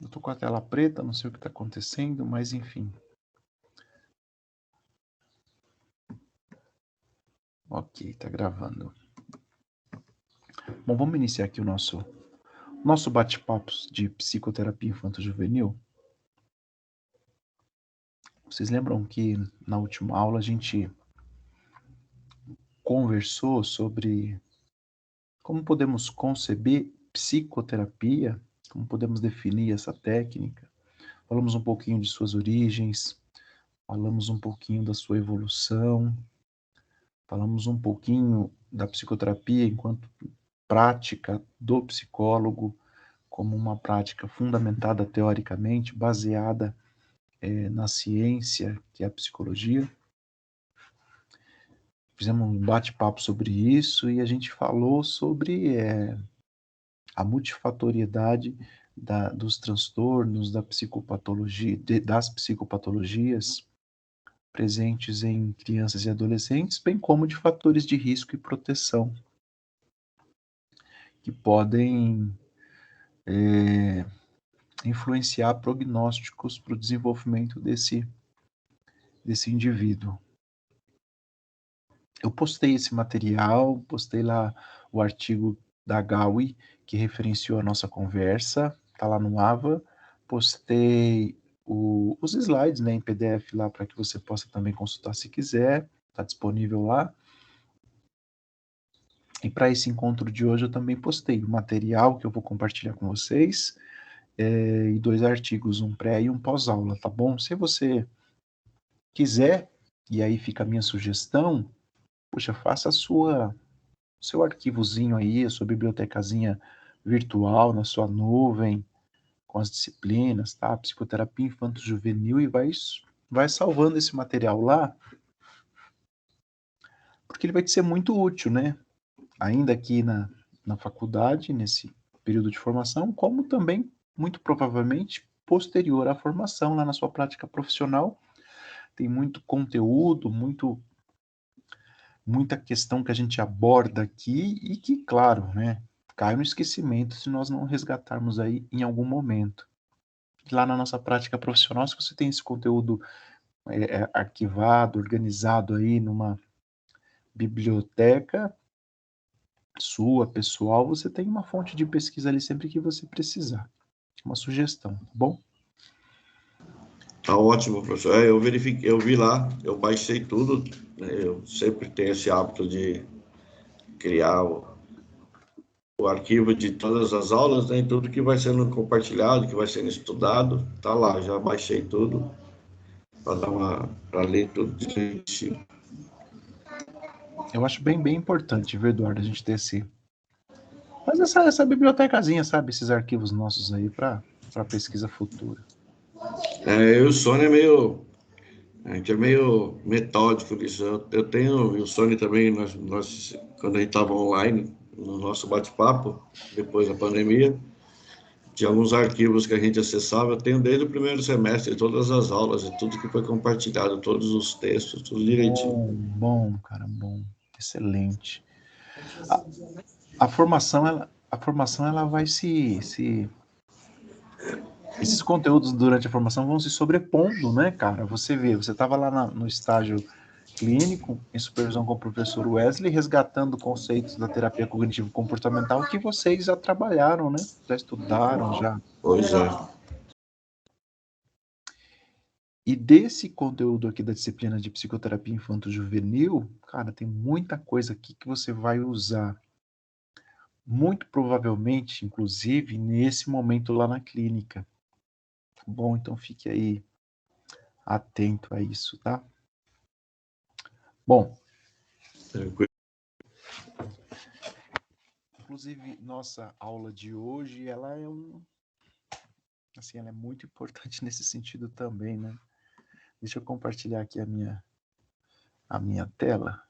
Eu tô com a tela preta, não sei o que está acontecendo, mas enfim. Ok, tá gravando. Bom, vamos iniciar aqui o nosso bate-papo de psicoterapia infanto-juvenil. Vocês lembram que na última aula a gente conversou sobre como podemos conceber psicoterapia, como podemos definir essa técnica. Falamos um pouquinho de suas origens, falamos um pouquinho da sua evolução, falamos um pouquinho da psicoterapia enquanto prática do psicólogo, como uma prática fundamentada teoricamente, baseada na ciência, que é a psicologia. Fizemos um bate-papo sobre isso e a gente falou sobre a multifatoriedade dos transtornos, da psicopatologia, das psicopatologias presentes em crianças e adolescentes, bem como de fatores de risco e proteção que podem influenciar prognósticos para o desenvolvimento desse indivíduo. Eu postei esse material, postei lá o artigo da Gawi, que referenciou a nossa conversa, tá lá no AVA. Postei os slides, né, em PDF lá para que você possa também consultar se quiser, está disponível lá. E para esse encontro de hoje eu também postei o material que eu vou compartilhar com vocês, e 2 artigos, um pré e um pós-aula, tá bom? Se você quiser, e aí fica a minha sugestão, puxa, faça seu arquivozinho aí, a sua bibliotecazinha virtual na sua nuvem, com as disciplinas, tá? Psicoterapia infanto-juvenil, e vai salvando esse material lá, porque ele vai te ser muito útil, né? Ainda aqui na faculdade, nesse período de formação, como também, muito provavelmente, posterior à formação, lá na sua prática profissional. Tem muito conteúdo, muita questão que a gente aborda aqui e que, claro, né, cai no esquecimento se nós não resgatarmos aí em algum momento. Lá na nossa prática profissional, se você tem esse conteúdo arquivado, organizado aí numa biblioteca sua, pessoal, você tem uma fonte de pesquisa ali sempre que você precisar. Uma sugestão, tá bom? Tá ótimo, professor. Eu verifiquei, eu vi lá, eu baixei tudo, né? Eu sempre tenho esse hábito de criar o arquivo de todas as aulas, né? E tudo que vai sendo compartilhado, que vai sendo estudado, tá lá. Já baixei tudo para ler tudo direitinho. Eu acho bem importante, viu, Eduardo, a gente ter mas essa bibliotecazinha, sabe, esses arquivos nossos aí para pesquisa futura. Eu e o Sônia a gente é meio metódico nisso. Eu tenho, e o Sônia também, nós quando a gente estava online, no nosso bate-papo, depois da pandemia, de alguns arquivos que a gente acessava, eu tenho desde o primeiro semestre, todas as aulas e tudo que foi compartilhado, todos os textos, tudo direitinho. Bom, cara, bom, excelente. A, a formação ela vai esses conteúdos durante a formação vão se sobrepondo, né, cara? Você vê, você estava lá no estágio clínico, em supervisão com o professor Wesley, resgatando conceitos da terapia cognitivo-comportamental que vocês já trabalharam, né? Já estudaram, já. Pois é. E desse conteúdo aqui da disciplina de psicoterapia infanto-juvenil, cara, tem muita coisa aqui que você vai usar. Muito provavelmente, inclusive, nesse momento lá na clínica. Tá bom? Então fique aí atento a isso, tá? Bom, Tranquilo. inclusive, nossa aula de hoje, assim, ela é muito importante nesse sentido também, né? Deixa eu compartilhar aqui a minha tela.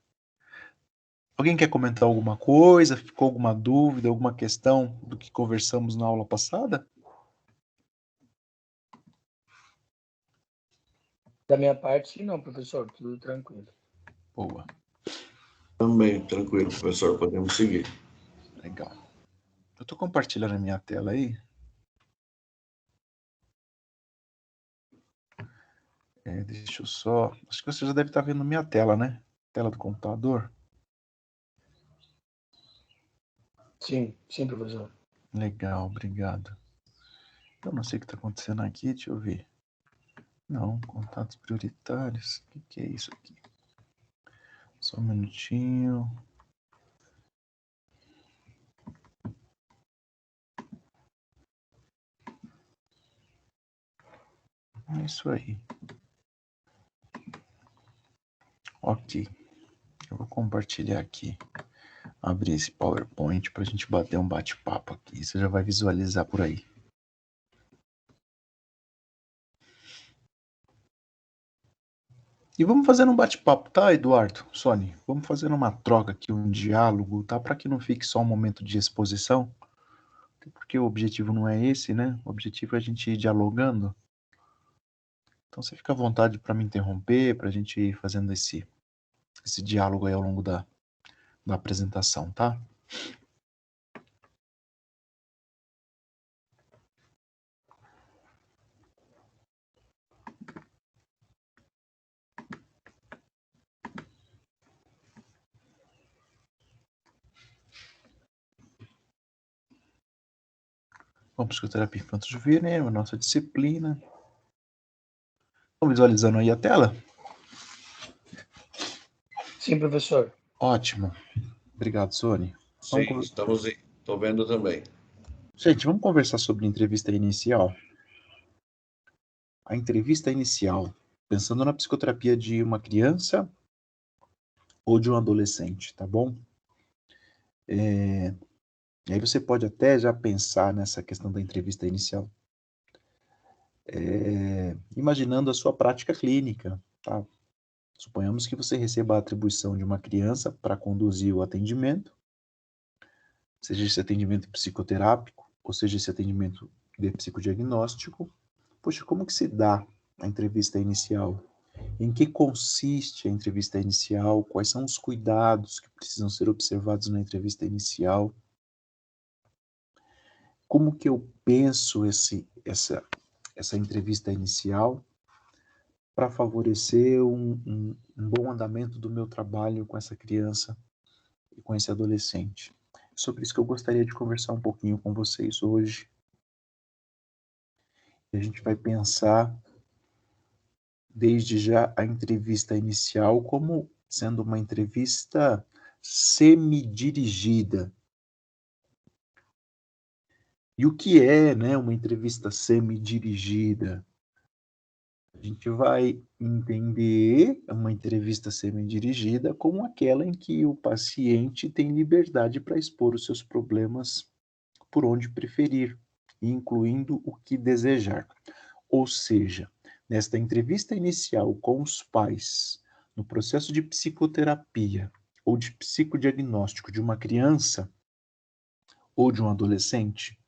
Alguém quer comentar alguma coisa? Ficou alguma dúvida, alguma questão do que conversamos na aula passada? Da minha parte, não, professor, tudo tranquilo. Boa, Também, tranquilo, professor, podemos seguir. legal. Eu estou compartilhando a minha tela aí. Deixa eu só... Acho que você já deve estar vendo minha tela, né? Tela do computador. Sim, professor. Legal, obrigado. Eu não sei o que está acontecendo aqui, deixa eu ver. Não, contatos prioritários. O que é isso aqui? Só um minutinho. É isso aí. Ok. Eu vou compartilhar aqui. Abrir esse PowerPoint para a gente bater um bate-papo aqui. Você já vai visualizar por aí. E vamos fazendo um bate-papo, tá, Eduardo? Sônia, vamos fazendo uma troca aqui, um diálogo, tá? Para que não fique só um momento de exposição. Porque o objetivo não é esse, né? O objetivo é a gente ir dialogando. Então você fica à vontade para me interromper, para a gente ir fazendo esse diálogo aí ao longo da apresentação, tá? Vamos psicoterapia infanto-juvenil, a nossa disciplina. Estão visualizando aí a tela? Sim, professor. Ótimo. Obrigado, Sônia. Sim, estamos. Estou vendo também. Gente, vamos conversar sobre entrevista inicial. A entrevista inicial, pensando na psicoterapia de uma criança ou de um adolescente, tá bom? E aí você pode até já pensar nessa questão da entrevista inicial, imaginando a sua prática clínica, tá? Suponhamos que você receba a atribuição de uma criança para conduzir o atendimento, seja esse atendimento psicoterápico, ou seja esse atendimento de psicodiagnóstico. Poxa, como que se dá a entrevista inicial? Em que consiste a entrevista inicial? Quais são os cuidados que precisam ser observados na entrevista inicial? Como que eu penso essa entrevista inicial para favorecer um bom andamento do meu trabalho com essa criança e com esse adolescente? É sobre isso que eu gostaria de conversar um pouquinho com vocês hoje. E a gente vai pensar desde já a entrevista inicial como sendo uma entrevista semi-dirigida. E o que é, né, uma entrevista semi-dirigida? A gente vai entender uma entrevista semi-dirigida como aquela em que o paciente tem liberdade para expor os seus problemas por onde preferir, incluindo o que desejar. Ou seja, nesta entrevista inicial com os pais, no processo de psicoterapia ou de psicodiagnóstico de uma criança ou de um adolescente,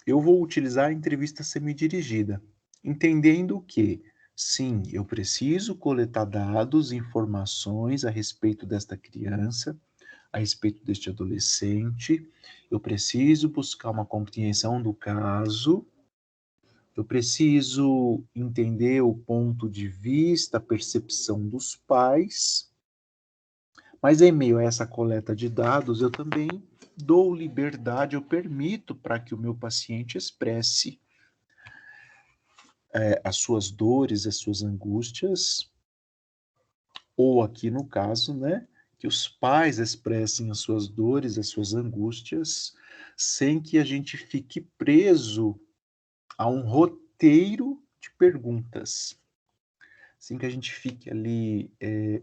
eu vou utilizar a entrevista semi-dirigida, entendendo que, sim, eu preciso coletar dados, informações a respeito desta criança, a respeito deste adolescente, eu preciso buscar uma compreensão do caso, eu preciso entender o ponto de vista, a percepção dos pais, mas em meio a essa coleta de dados, eu também dou liberdade, eu permito para que o meu paciente expresse as suas dores, as suas angústias, ou aqui no caso, né, que os pais expressem as suas dores, as suas angústias, sem que a gente fique preso a um roteiro de perguntas, sem que a gente fique ali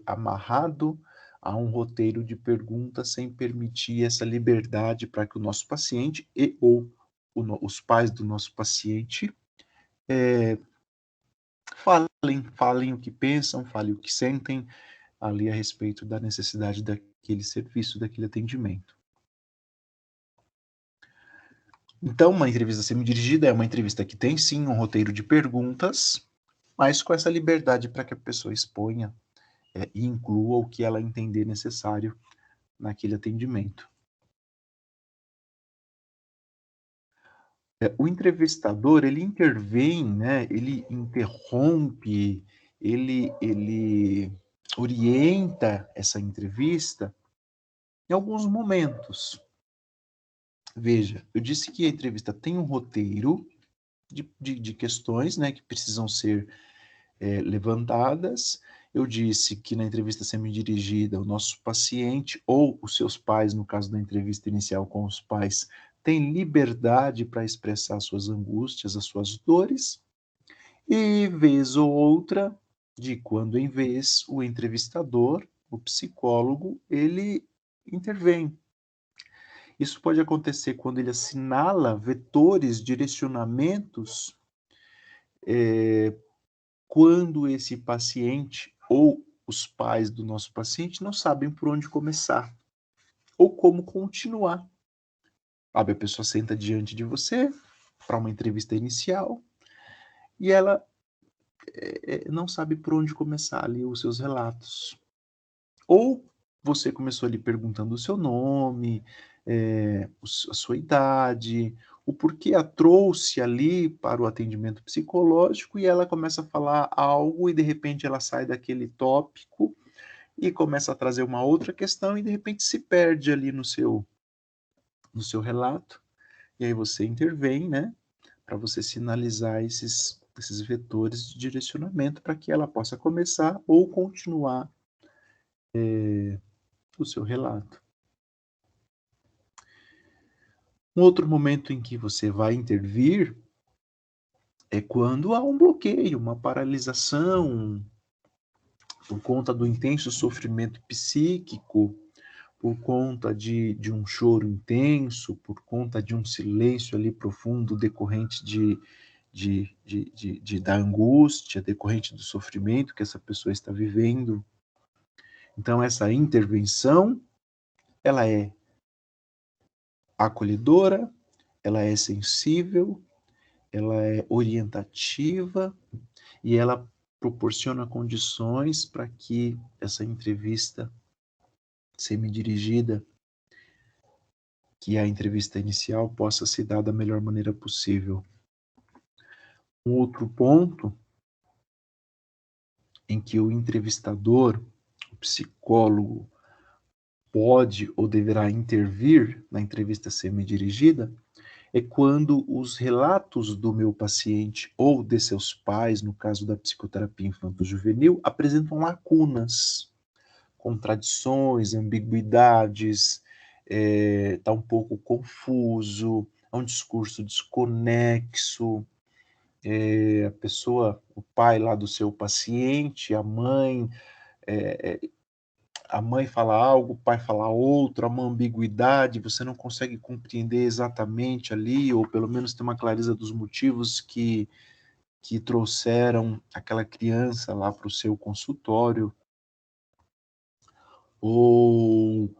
amarrado a um roteiro de perguntas, sem permitir essa liberdade para que o nosso paciente e ou os pais do nosso paciente falem o que pensam, falem o que sentem ali a respeito da necessidade daquele serviço, daquele atendimento. Então, uma entrevista semi-dirigida é uma entrevista que tem sim um roteiro de perguntas, mas com essa liberdade para que a pessoa exponha e inclua o que ela entender necessário naquele atendimento. O entrevistador, ele intervém, né? Ele interrompe, ele orienta essa entrevista em alguns momentos. Veja, eu disse que a entrevista tem um roteiro de questões, né, que precisam ser levantadas. Eu disse que na entrevista semi-dirigida, o nosso paciente ou os seus pais, no caso da entrevista inicial com os pais, tem liberdade para expressar suas angústias, as suas dores, e vez ou outra, de quando em vez, o entrevistador, o psicólogo, ele intervém. Isso pode acontecer quando ele assinala vetores, direcionamentos, quando esse paciente ou os pais do nosso paciente não sabem por onde começar ou como continuar. Sabe, a pessoa senta diante de você para uma entrevista inicial e ela não sabe por onde começar ali os seus relatos. Ou você começou ali perguntando o seu nome, a sua idade, o porquê a trouxe ali para o atendimento psicológico e ela começa a falar algo e de repente ela sai daquele tópico e começa a trazer uma outra questão e de repente se perde ali no seu relato. E aí você intervém, né, para você sinalizar esses vetores de direcionamento para que ela possa começar ou continuar o seu relato. Um outro momento em que você vai intervir é quando há um bloqueio, uma paralisação, por conta do intenso sofrimento psíquico, por conta de um choro intenso, por conta de um silêncio ali profundo decorrente da angústia, decorrente do sofrimento que essa pessoa está vivendo. Então, essa intervenção, ela é acolhedora, ela é sensível, ela é orientativa e ela proporciona condições para que essa entrevista semi-dirigida, que é a entrevista inicial, possa se dar da melhor maneira possível. Um outro ponto em que o entrevistador, o psicólogo, pode ou deverá intervir na entrevista semi-dirigida é quando os relatos do meu paciente ou de seus pais, no caso da psicoterapia infanto-juvenil, apresentam lacunas, contradições, ambiguidades, está um pouco confuso, é um discurso desconexo, a pessoa, o pai lá do seu paciente, a mãe fala algo, o pai fala outro, há uma ambiguidade, você não consegue compreender exatamente ali, ou pelo menos ter uma clareza dos motivos que trouxeram aquela criança lá para o seu consultório, ou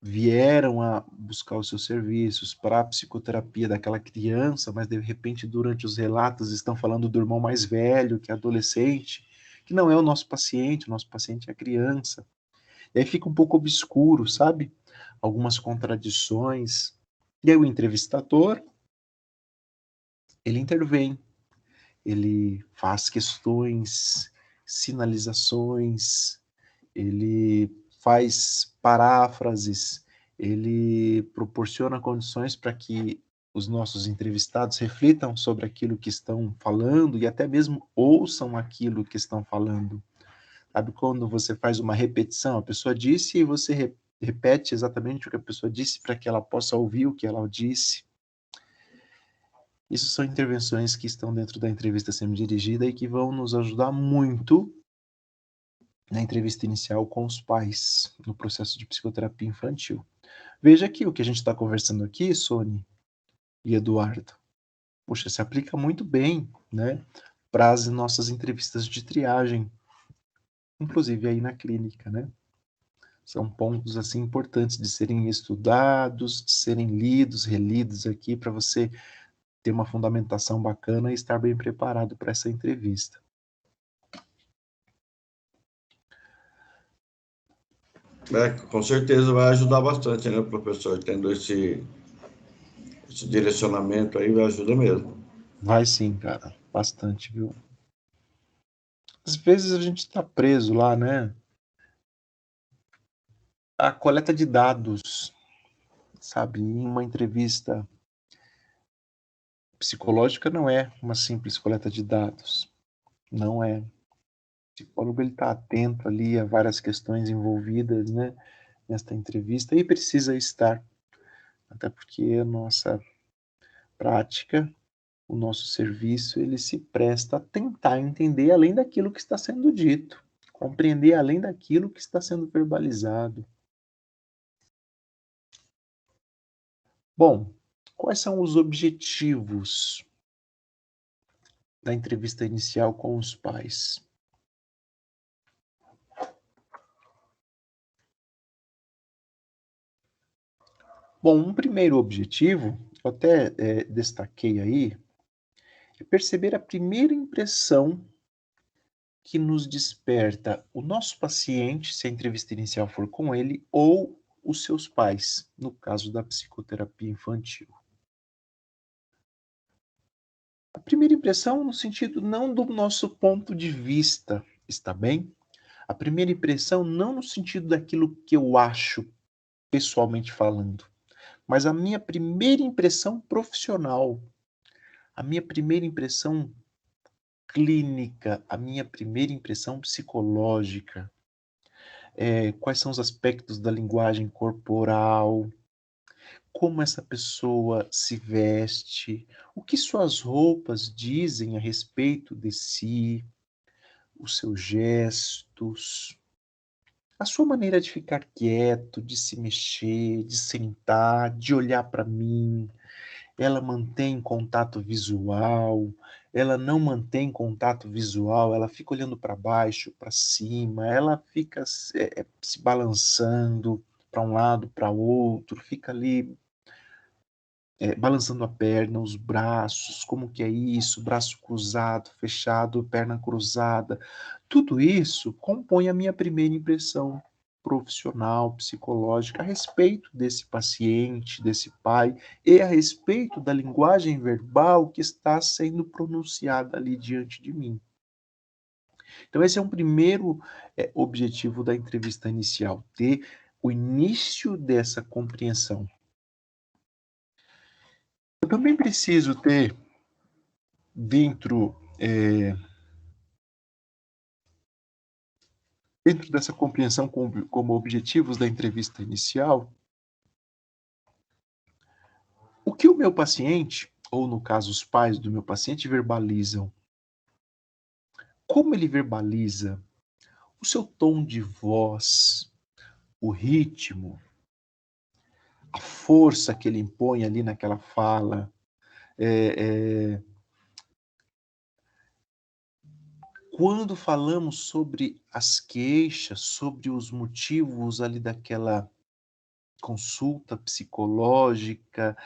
vieram a buscar os seus serviços para a psicoterapia daquela criança, mas de repente durante os relatos estão falando do irmão mais velho, que é adolescente, que não é o nosso paciente é a criança. E aí fica um pouco obscuro, sabe? Algumas contradições. E aí o entrevistador, ele intervém, ele faz questões, sinalizações, ele faz paráfrases, ele proporciona condições para que os nossos entrevistados reflitam sobre aquilo que estão falando e até mesmo ouçam aquilo que estão falando. Sabe quando você faz uma repetição, a pessoa disse e você repete exatamente o que a pessoa disse para que ela possa ouvir o que ela disse. Isso são intervenções que estão dentro da entrevista semi-dirigida e que vão nos ajudar muito na entrevista inicial com os pais, no processo de psicoterapia infantil. Veja que o que a gente está conversando aqui, Sônia e Eduardo, puxa, se aplica muito bem, né, para as nossas entrevistas de triagem, inclusive aí na clínica, né? São pontos assim importantes de serem estudados, de serem lidos, relidos aqui para você ter uma fundamentação bacana e estar bem preparado para essa entrevista. Com certeza vai ajudar bastante, né, professor, tendo esse direcionamento aí ajuda mesmo. Vai sim, cara. Bastante, viu? Às vezes a gente está preso lá, né? A coleta de dados, sabe? Em uma entrevista psicológica não é uma simples coleta de dados. Não é. O psicólogo ele está atento ali a várias questões envolvidas, né? Nesta entrevista e precisa estar. Até porque a nossa prática, o nosso serviço, ele se presta a tentar entender além daquilo que está sendo dito, compreender além daquilo que está sendo verbalizado. Bom, quais são os objetivos da entrevista inicial com os pais? Bom, um primeiro objetivo, eu até destaquei aí, é perceber a primeira impressão que nos desperta o nosso paciente, se a entrevista inicial for com ele, ou os seus pais, no caso da psicoterapia infantil. A primeira impressão no sentido não do nosso ponto de vista, está bem? A primeira impressão não no sentido daquilo que eu acho, pessoalmente falando, mas a minha primeira impressão profissional, a minha primeira impressão clínica, a minha primeira impressão psicológica. Quais são os aspectos da linguagem corporal, como essa pessoa se veste, o que suas roupas dizem a respeito de si, os seus gestos, a sua maneira de ficar quieto, de se mexer, de sentar, de olhar para mim. Ela mantém contato visual, ela não mantém contato visual, ela fica olhando para baixo, para cima, ela fica se balançando para um lado, para outro, fica ali balançando a perna, os braços, como que é isso, braço cruzado, fechado, perna cruzada. Tudo isso compõe a minha primeira impressão profissional, psicológica a respeito desse paciente, desse pai e a respeito da linguagem verbal que está sendo pronunciada ali diante de mim. Então esse é um primeiro objetivo da entrevista inicial, ter o início dessa compreensão. Eu também preciso ter dentro dessa compreensão como objetivos da entrevista inicial, o que o meu paciente, ou no caso os pais do meu paciente, verbalizam. Como ele verbaliza, o seu tom de voz, o ritmo, a força que ele impõe ali naquela fala, quando falamos sobre as queixas, sobre os motivos ali daquela consulta psicológica,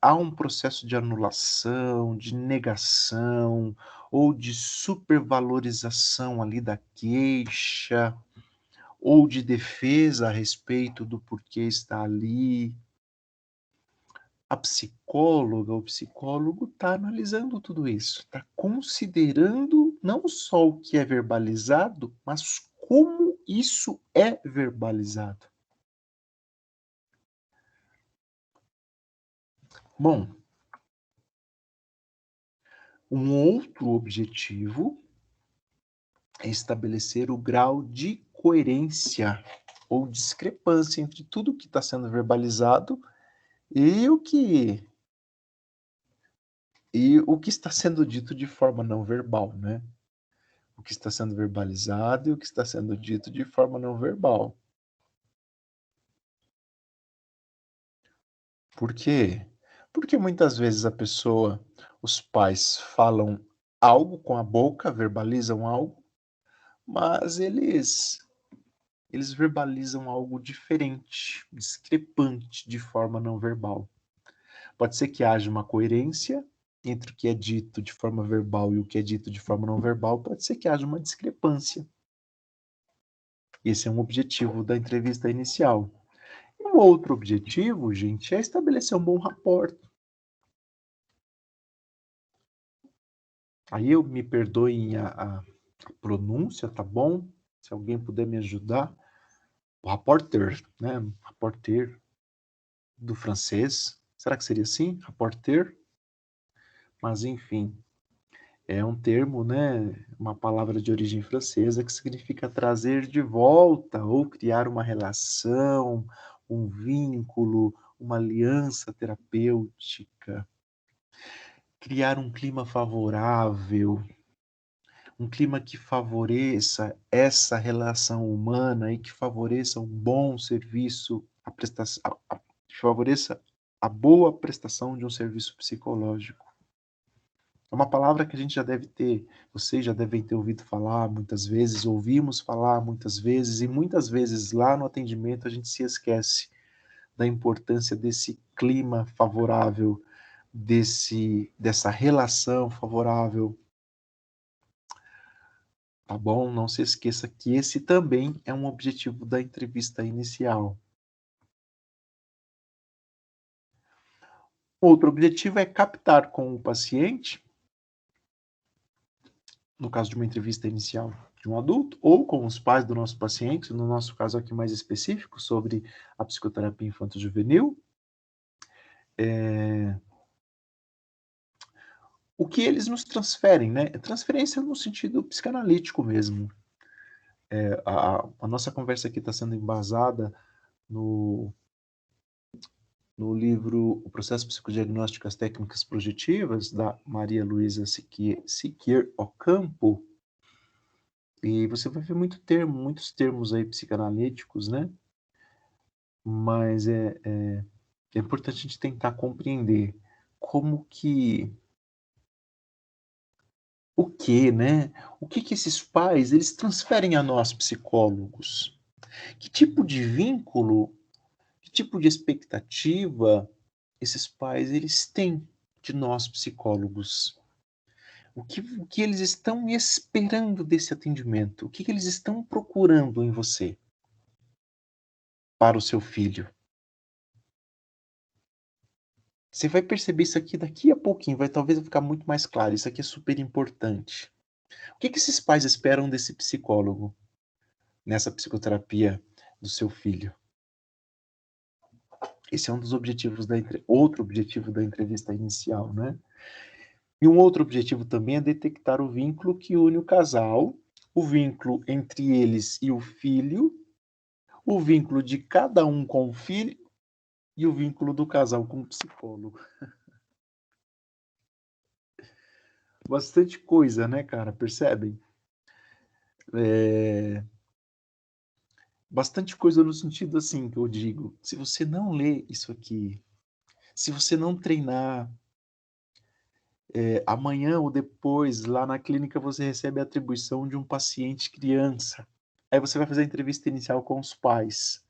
há um processo de anulação, de negação ou de supervalorização ali da queixa ou de defesa a respeito do porquê está ali. A psicóloga, o psicólogo está analisando tudo isso, está considerando não só o que é verbalizado, mas como isso é verbalizado. Bom, um outro objetivo é estabelecer o grau de coerência ou discrepância entre tudo que está sendo verbalizado e o que está sendo dito de forma não verbal, né? O que está sendo verbalizado e o que está sendo dito de forma não verbal. Por quê? Porque muitas vezes os pais falam algo com a boca, verbalizam algo, mas eles verbalizam algo diferente, discrepante de forma não verbal. Pode ser que haja uma coerência entre o que é dito de forma verbal e o que é dito de forma não verbal, pode ser que haja uma discrepância. Esse é um objetivo da entrevista inicial. Um outro objetivo, gente, é estabelecer um bom rapport. Aí me perdoem a pronúncia, tá bom? Se alguém puder me ajudar. O rapporteur, né? Rapporteur do francês. Será que seria assim? Rapporteur? Mas, enfim, é um termo, né? Uma palavra de origem francesa que significa trazer de volta ou criar uma relação, um vínculo, uma aliança terapêutica. Criar um clima favorável, um clima que favoreça essa relação humana e que favoreça um bom serviço, que favoreça a boa prestação de um serviço psicológico. É uma palavra que a gente já deve ter, vocês já devem ter ouvido falar muitas vezes, ouvimos falar muitas vezes, e muitas vezes lá no atendimento a gente se esquece da importância desse clima favorável, dessa relação favorável. Tá bom? Não se esqueça que esse também é um objetivo da entrevista inicial. Outro objetivo é captar com o paciente, no caso de uma entrevista inicial de um adulto, ou com os pais do nosso paciente, no nosso caso aqui mais específico, sobre a psicoterapia infanto-juvenil, o que eles nos transferem, né? Transferência no sentido psicanalítico mesmo. A nossa conversa aqui está sendo embasada no livro O Processo Psicodiagnóstico e as Técnicas Projetivas, da Maria Luísa Siqueira Ocampo, e você vai ver muitos termos aí psicanalíticos, né? Mas é importante a gente tentar compreender como que, né? O que esses pais, eles transferem a nós, psicólogos? Que tipo de vínculo, que tipo de expectativa esses pais, eles têm de nós, psicólogos? O que eles estão esperando desse atendimento? O que eles estão procurando em você para o seu filho? Você vai perceber isso aqui daqui a pouquinho, vai talvez ficar muito mais claro. Isso aqui é super importante. O que esses pais esperam desse psicólogo nessa psicoterapia do seu filho? Esse é um dos objetivos outro objetivo da entrevista inicial, né? E um outro objetivo também é detectar o vínculo que une o casal, o vínculo entre eles e o filho, o vínculo de cada um com o filho e o vínculo do casal com o psicólogo. Bastante coisa, né, cara? Percebem? Bastante coisa no sentido assim que eu digo. Se você não lê isso aqui, se você não treinar, amanhã ou depois, lá na clínica, você recebe a atribuição de um paciente criança. Aí você vai fazer a entrevista inicial com os pais.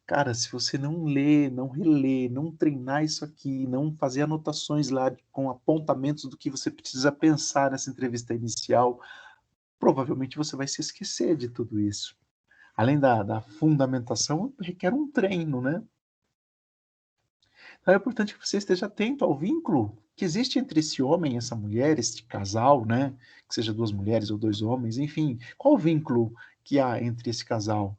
Cara, se você não ler, não reler, não treinar isso aqui, não fazer anotações lá com apontamentos do que você precisa pensar nessa entrevista inicial, provavelmente você vai se esquecer de tudo isso. Além da fundamentação, requer um treino, né? Então é importante que você esteja atento ao vínculo que existe entre esse homem e essa mulher, este casal, né? Que seja duas mulheres ou dois homens, enfim. Qual o vínculo que há entre esse casal?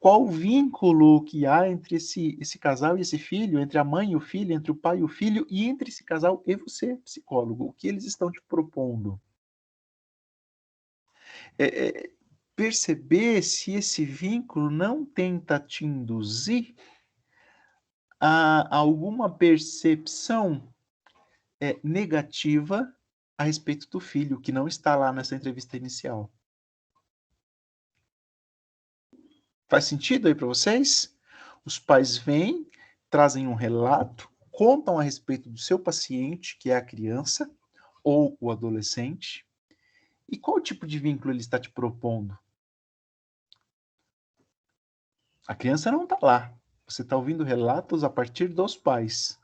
Qual o vínculo que há entre esse casal e esse filho, entre a mãe e o filho, entre o pai e o filho, e entre esse casal e você, psicólogo? O que eles estão te propondo? Perceber se esse vínculo não tenta te induzir a alguma percepção negativa a respeito do filho, que não está lá nessa entrevista inicial. Faz sentido aí para vocês? Os pais vêm, trazem um relato, contam a respeito do seu paciente, que é a criança ou o adolescente, e qual tipo de vínculo ele está te propondo? A criança não está lá. Você está ouvindo relatos a partir dos pais.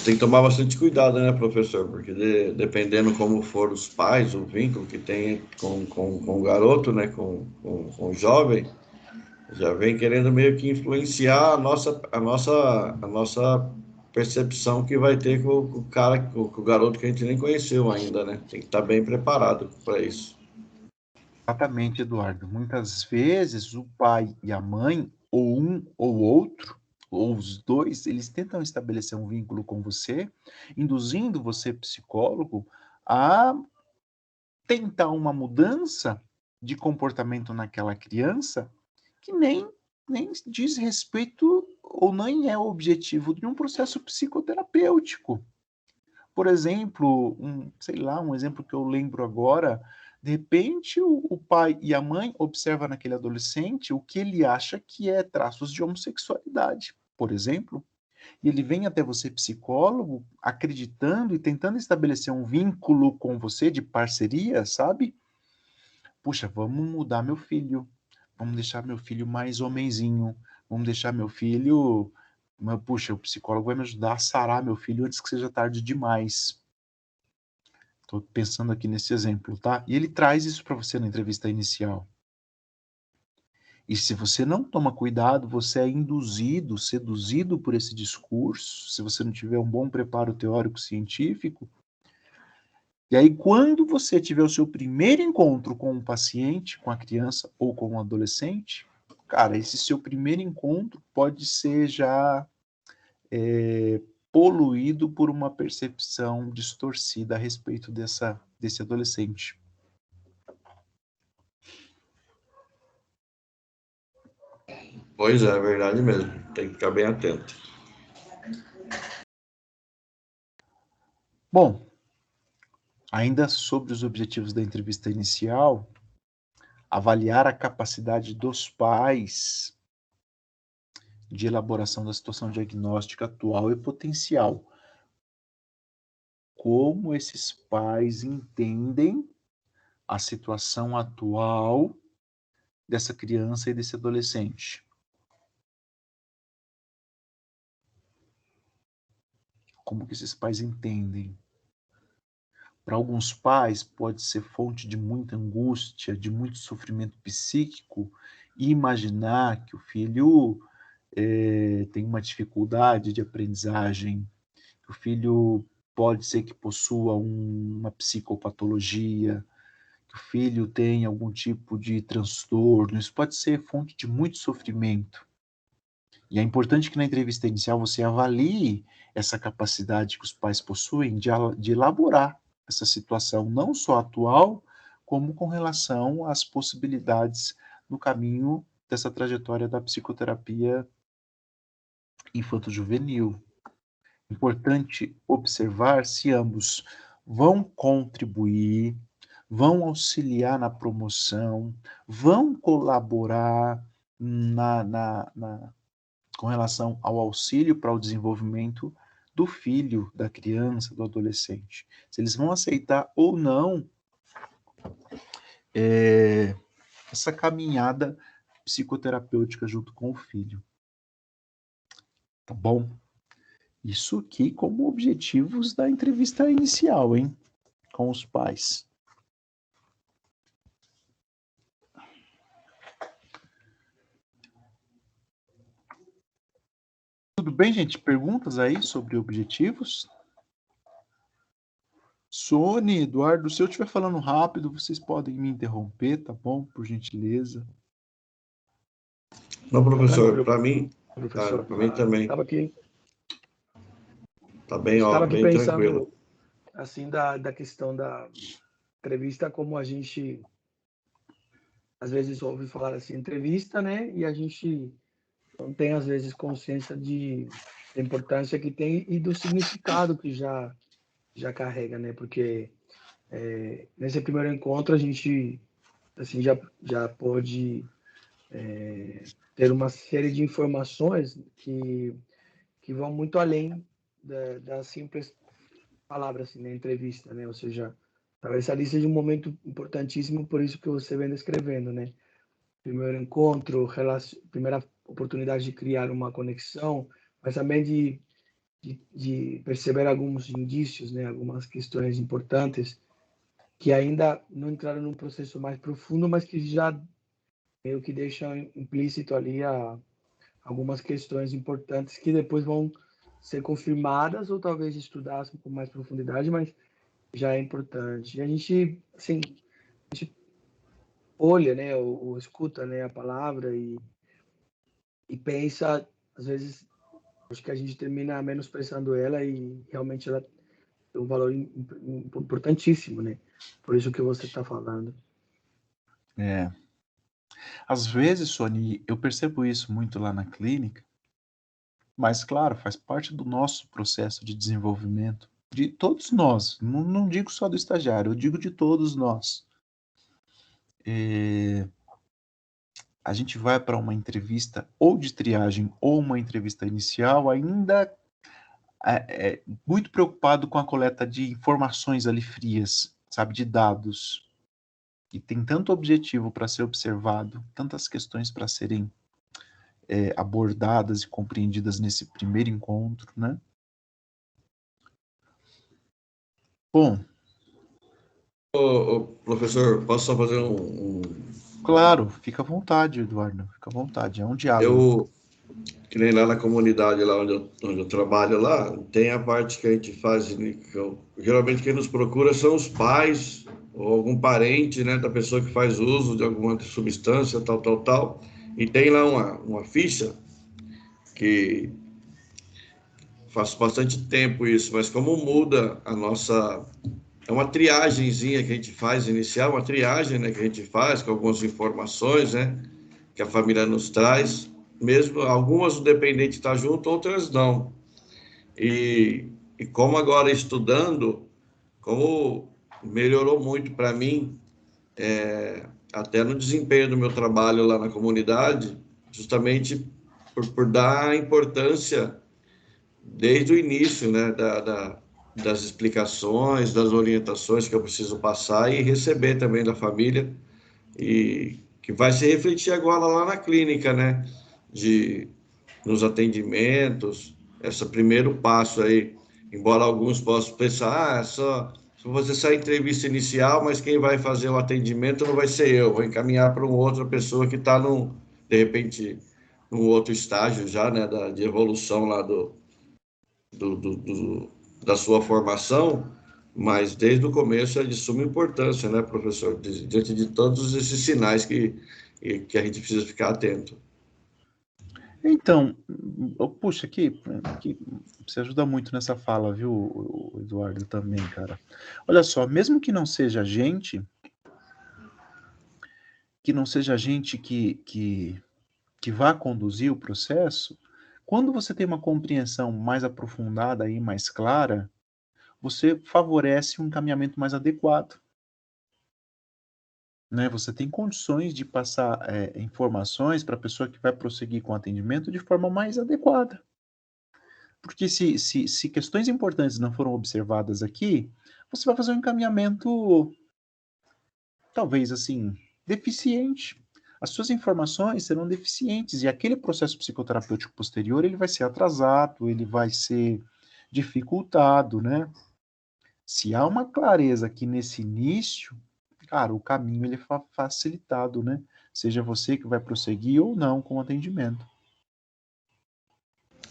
Tem que tomar bastante cuidado, né, professor? Porque dependendo como for os pais, o vínculo que tem com o garoto, né, com o jovem, já vem querendo meio que influenciar a nossa percepção que vai ter com o cara, com o garoto que a gente nem conheceu ainda, né? Tem que estar bem preparado para isso. Exatamente, Eduardo. Muitas vezes o pai e a mãe, ou um ou outro, ou os dois, eles tentam estabelecer um vínculo com você, induzindo você, psicólogo, a tentar uma mudança de comportamento naquela criança que nem diz respeito ou nem é o objetivo de um processo psicoterapêutico. Por exemplo, sei lá, um exemplo que eu lembro agora, de repente o pai e a mãe observam naquele adolescente o que ele acha que é traços de homossexualidade, por exemplo, e ele vem até você, psicólogo, acreditando e tentando estabelecer um vínculo com você de parceria, sabe? Puxa, vamos mudar meu filho, vamos deixar meu filho mais homenzinho, vamos deixar meu filho. Puxa, o psicólogo vai me ajudar a sarar meu filho antes que seja tarde demais. Estou pensando aqui nesse exemplo, tá? E ele traz isso para você na entrevista inicial. E se você não toma cuidado, você é induzido, seduzido por esse discurso, se você não tiver um bom preparo teórico-científico. E aí, quando você tiver o seu primeiro encontro com um paciente, com a criança ou com um adolescente, cara, esse seu primeiro encontro pode ser já poluído por uma percepção distorcida a respeito desse adolescente. Pois é verdade mesmo. Tem que ficar bem atento. Bom, ainda sobre os objetivos da entrevista inicial, avaliar a capacidade dos pais de elaboração da situação diagnóstica atual e potencial. Como esses pais entendem a situação atual dessa criança e desse adolescente. Como que esses pais entendem? Para alguns pais, pode ser fonte de muita angústia, de muito sofrimento psíquico, e imaginar que o filho tem uma dificuldade de aprendizagem, que o filho pode ser que possua uma psicopatologia, que o filho tem algum tipo de transtorno. Isso pode ser fonte de muito sofrimento. E é importante que na entrevista inicial você avalie essa capacidade que os pais possuem de elaborar essa situação, não só atual, como com relação às possibilidades no caminho dessa trajetória da psicoterapia infanto-juvenil. Importante observar se ambos vão contribuir, vão auxiliar na promoção, vão colaborar com relação ao auxílio para o desenvolvimento do filho, da criança, do adolescente. Se eles vão aceitar ou não essa caminhada psicoterapêutica junto com o filho. Tá bom? Isso aqui como objetivos da entrevista inicial, hein? Com os pais. Tudo bem, gente? Perguntas aí sobre objetivos? Sônia, Eduardo, se eu estiver falando rápido, vocês podem me interromper, tá bom? Por gentileza. Não, professor, para professor, mim também. Estava aqui, Tá bem, estava aqui bem pensando tranquilo. assim da questão da entrevista, como a gente às vezes ouve falar assim, entrevista, né? E a gente não tem às vezes consciência da importância que tem e do significado que já carrega, né? Porque nesse primeiro encontro a gente assim já pode ter uma série de informações que vão muito além da simples palavra assim, na entrevista, né? Ou seja, talvez ali seja um momento importantíssimo por isso que você vem descrevendo, né? Primeiro encontro, primeira oportunidade de criar uma conexão, mas também de perceber alguns indícios, né, algumas questões importantes que ainda não entraram num processo mais profundo, mas que já meio que deixam implícito ali algumas questões importantes que depois vão ser confirmadas ou talvez estudadas com mais profundidade, mas já é importante. E a gente, assim, a gente olha, né, ou escuta, né, a palavra e pensa, às vezes, acho que a gente termina menosprezando ela e realmente ela tem um valor importantíssimo, né? Por isso que você está falando. É. Às vezes, Sony, eu percebo isso muito lá na clínica, mas, claro, faz parte do nosso processo de desenvolvimento, de todos nós, não digo só do estagiário, eu digo de todos nós. A gente vai para uma entrevista ou de triagem ou uma entrevista inicial ainda muito preocupado com a coleta de informações ali frias, sabe, de dados. E tem tanto objetivo para ser observado, tantas questões para serem abordadas e compreendidas nesse primeiro encontro, né? Bom, Professor, posso só fazer claro, fica à vontade, Eduardo, fica à vontade, é um diálogo. Eu, que nem lá na comunidade, lá onde eu trabalho, lá, tem a parte que a gente faz, né, geralmente quem nos procura são os pais ou algum parente, né, da pessoa que faz uso de alguma substância, tal, e tem lá uma ficha que faz bastante tempo isso, mas como muda a nossa... É uma triagenzinha que a gente faz inicial, uma triagem, né, que a gente faz com algumas informações, né, que a família nos traz. Mesmo algumas o dependente está junto, outras não. E como agora estudando, como melhorou muito para mim, até no desempenho do meu trabalho lá na comunidade, justamente por dar importância desde o início, né, das explicações, das orientações que eu preciso passar e receber também da família, e que vai se refletir agora lá na clínica, né, nos atendimentos, esse primeiro passo aí, embora alguns possam pensar, só se você sair entrevista inicial, mas quem vai fazer o atendimento não vai ser eu, vou encaminhar para uma outra pessoa que está, de repente, num outro estágio já, né, de evolução lá da sua formação, mas desde o começo é de suma importância, né, professor, diante de todos esses sinais que a gente precisa ficar atento. Então, puxa, que você ajuda muito nessa fala, viu, Eduardo, também, cara. Olha só, mesmo que não seja a gente, que vá conduzir o processo, quando você tem uma compreensão mais aprofundada e mais clara, você favorece um encaminhamento mais adequado. Né? Você tem condições de passar informações para a pessoa que vai prosseguir com o atendimento de forma mais adequada. Porque se questões importantes não foram observadas aqui, você vai fazer um encaminhamento, talvez assim, deficiente. As suas informações serão deficientes e aquele processo psicoterapêutico posterior ele vai ser atrasado, ele vai ser dificultado, né? Se há uma clareza aqui nesse início, cara, o caminho ele é facilitado, né? Seja você que vai prosseguir ou não com o atendimento.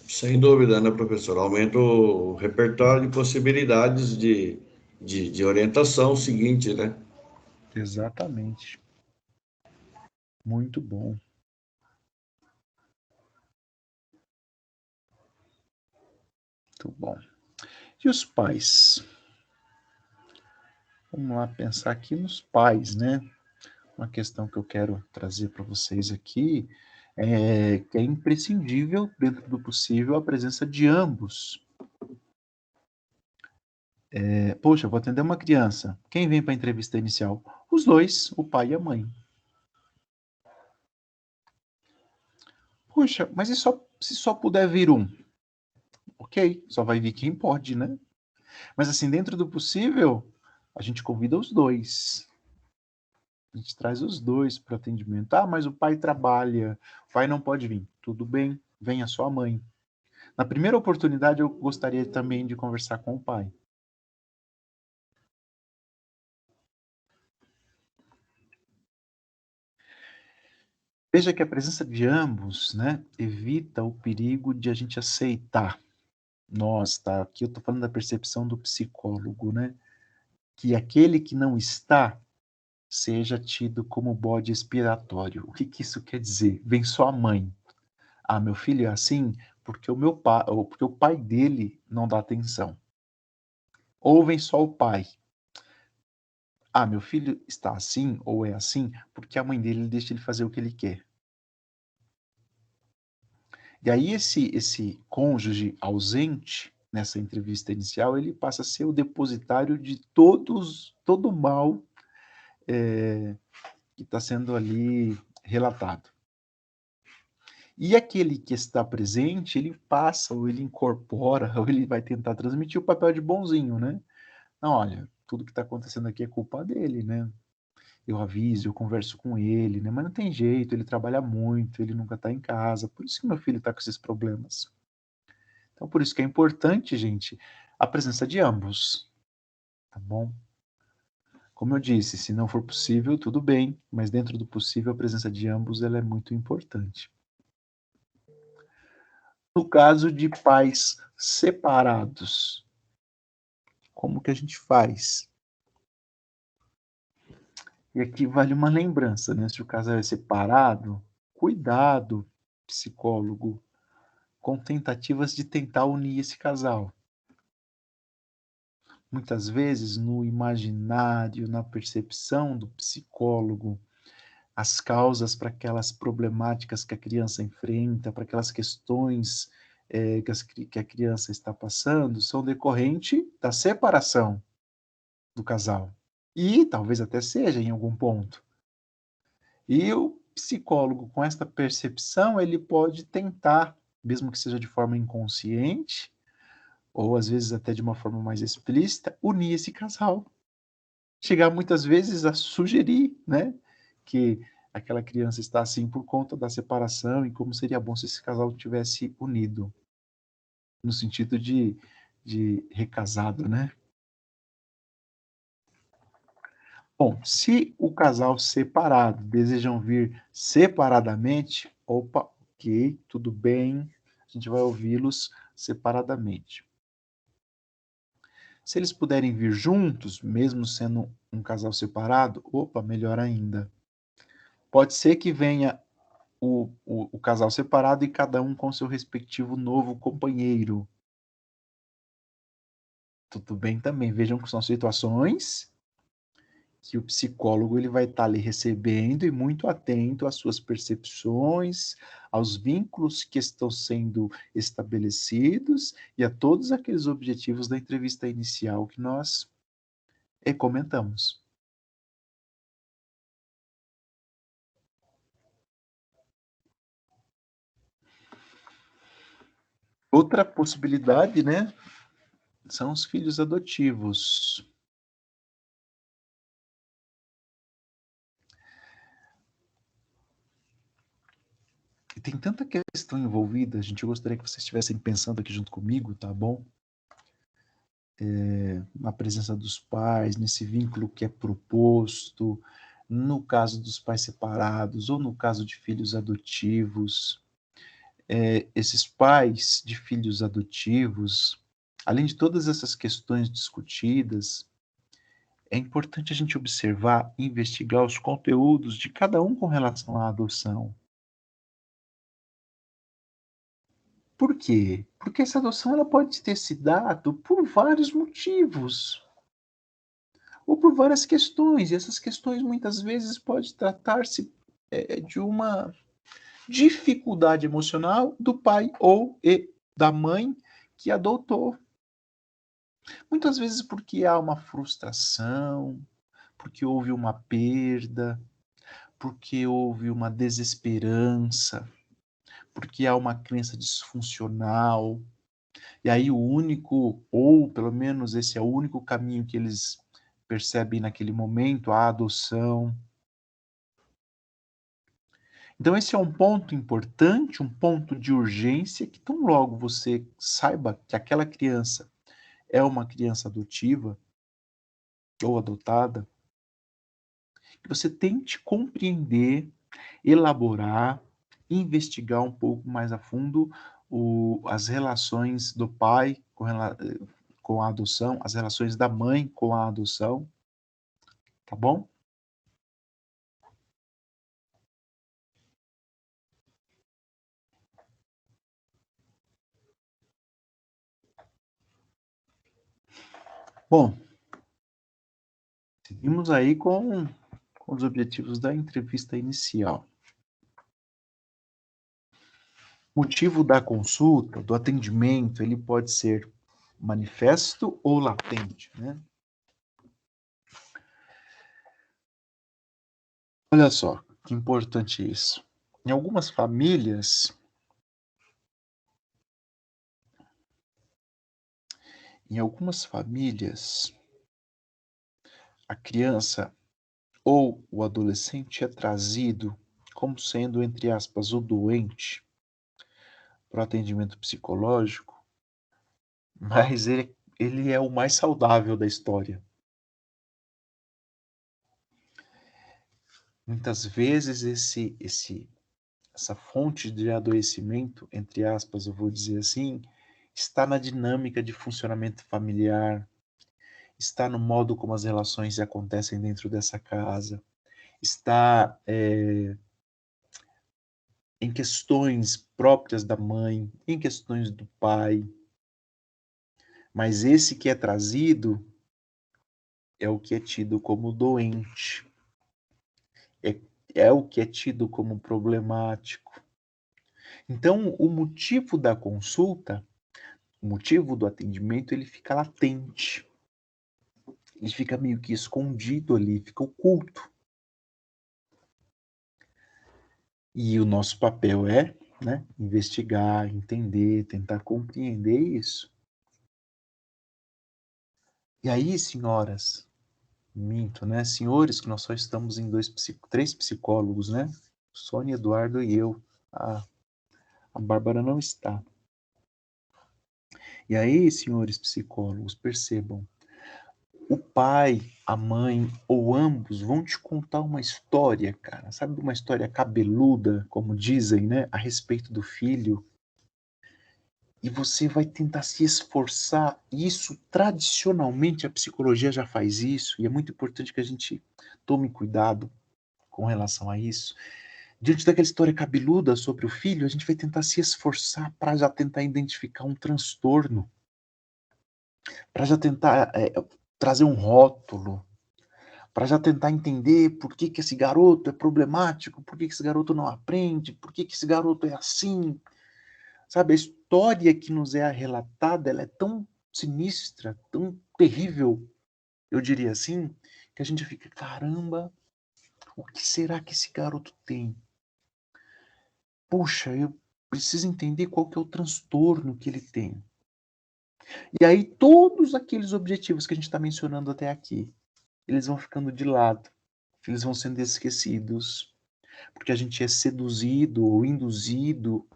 Sem dúvida, né, professor? Aumenta o repertório de possibilidades de orientação seguinte, né? Exatamente. Muito bom. Muito bom. E os pais? Vamos lá pensar aqui nos pais, né? Uma questão que eu quero trazer para vocês aqui é que é imprescindível, dentro do possível, a presença de ambos. Poxa, eu vou atender uma criança. Quem vem para a entrevista inicial? Os dois, o pai e a mãe. Poxa, mas se só puder vir um? Ok, só vai vir quem pode, né? Mas assim, dentro do possível, a gente convida os dois. A gente traz os dois para o atendimento. Ah, mas o pai trabalha, o pai não pode vir. Tudo bem, venha só a mãe. Na primeira oportunidade, eu gostaria também de conversar com o pai. Veja que a presença de ambos, né, evita o perigo de a gente aceitar. Tá? Aqui eu estou falando da percepção do psicólogo, né? Que aquele que não está seja tido como bode expiatório. O que que isso quer dizer? Vem só a mãe. Ah, meu filho é assim porque porque o pai dele não dá atenção. Ou vem só o pai. Ah, meu filho está assim ou é assim porque a mãe dele deixa ele fazer o que ele quer. E aí esse cônjuge ausente nessa entrevista inicial, ele passa a ser o depositário de todo o mal que está sendo ali relatado. E aquele que está presente, ele passa, ou ele incorpora, ou ele vai tentar transmitir o papel de bonzinho, né? Não, olha, tudo que está acontecendo aqui é culpa dele, né? Eu aviso, eu converso com ele, né? Mas não tem jeito, ele trabalha muito, ele nunca está em casa, por isso que meu filho está com esses problemas. Então, por isso que é importante, gente, a presença de ambos, tá bom? Como eu disse, se não for possível, tudo bem, mas dentro do possível, a presença de ambos ela é muito importante. No caso de pais separados, como que a gente faz? E aqui vale uma lembrança, né? Se o casal é separado, cuidado, psicólogo, com tentativas de tentar unir esse casal. Muitas vezes, no imaginário, na percepção do psicólogo, as causas para aquelas problemáticas que a criança enfrenta, para aquelas questões que a criança está passando, são decorrentes da separação do casal. E talvez até seja em algum ponto. E o psicólogo, com esta percepção, ele pode tentar, mesmo que seja de forma inconsciente, ou às vezes até de uma forma mais explícita, unir esse casal. Chegar muitas vezes a sugerir, né, que aquela criança está assim por conta da separação e como seria bom se esse casal tivesse unido, no sentido de recasado, né? Bom, se o casal separado desejam vir separadamente, opa, ok, tudo bem, a gente vai ouvi-los separadamente. Se eles puderem vir juntos, mesmo sendo um casal separado, opa, melhor ainda. Pode ser que venha o casal separado e cada um com seu respectivo novo companheiro. Tudo bem também. Vejam que são situações que o psicólogo ele vai estar ali recebendo e muito atento às suas percepções, aos vínculos que estão sendo estabelecidos e a todos aqueles objetivos da entrevista inicial que nós comentamos. Outra possibilidade, né, são os filhos adotivos. E tem tanta questão envolvida, gente, eu gostaria que vocês estivessem pensando aqui junto comigo, tá bom? Na presença dos pais, nesse vínculo que é proposto, no caso dos pais separados ou no caso de filhos adotivos. Esses pais de filhos adotivos, além de todas essas questões discutidas, é importante a gente observar e investigar os conteúdos de cada um com relação à adoção. Por quê? Porque essa adoção ela pode ter se dado por vários motivos, ou por várias questões, e essas questões muitas vezes pode tratar-se de uma dificuldade emocional do pai ou da mãe que adotou. Muitas vezes porque há uma frustração, porque houve uma perda, porque houve uma desesperança, porque há uma crença disfuncional. E aí o único, ou pelo menos esse é o único caminho que eles percebem naquele momento, a adoção. Então, esse é um ponto importante, um ponto de urgência, que tão logo você saiba que aquela criança é uma criança adotiva ou adotada, que você tente compreender, elaborar, investigar um pouco mais a fundo as relações do pai com a adoção, as relações da mãe com a adoção, tá bom? Bom, seguimos aí com os objetivos da entrevista inicial. Motivo da consulta, do atendimento, ele pode ser manifesto ou latente, né? Olha só, que importante isso. Em algumas famílias, a criança ou o adolescente é trazido como sendo, entre aspas, o doente para o atendimento psicológico, mas ele é o mais saudável da história. Muitas vezes essa fonte de adoecimento, entre aspas, eu vou dizer assim, está na dinâmica de funcionamento familiar, está no modo como as relações acontecem dentro dessa casa, está em questões próprias da mãe, em questões do pai. Mas esse que é trazido é o que é tido como doente, é o que é tido como problemático. Então, o motivo da consulta, o motivo do atendimento, ele fica latente. Ele fica meio que escondido ali, fica oculto. E o nosso papel é, né, investigar, entender, tentar compreender isso. E aí, senhoras, minto, né? Senhores, que nós só estamos em três psicólogos, né? Sônia, Eduardo e eu. A Bárbara não está. E aí, senhores psicólogos, percebam, o pai, a mãe ou ambos vão te contar uma história, cara, sabe, uma história cabeluda, como dizem, né, a respeito do filho. E você vai tentar se esforçar. Isso, tradicionalmente, a psicologia já faz isso, e é muito importante que a gente tome cuidado com relação a isso. Diante daquela história cabeluda sobre o filho, a gente vai tentar se esforçar para já tentar identificar um transtorno, para já tentar trazer um rótulo, para já tentar entender por que, que esse garoto é problemático, por que, que esse garoto não aprende, por que, que esse garoto é assim. Sabe, a história que nos é relatada, ela é tão sinistra, tão terrível, eu diria assim, que a gente fica, caramba, o que será que esse garoto tem? Puxa, eu preciso entender qual que é o transtorno que ele tem. E aí todos aqueles objetivos que a gente está mencionando até aqui, eles vão ficando de lado, eles vão sendo esquecidos, porque a gente é seduzido ou induzido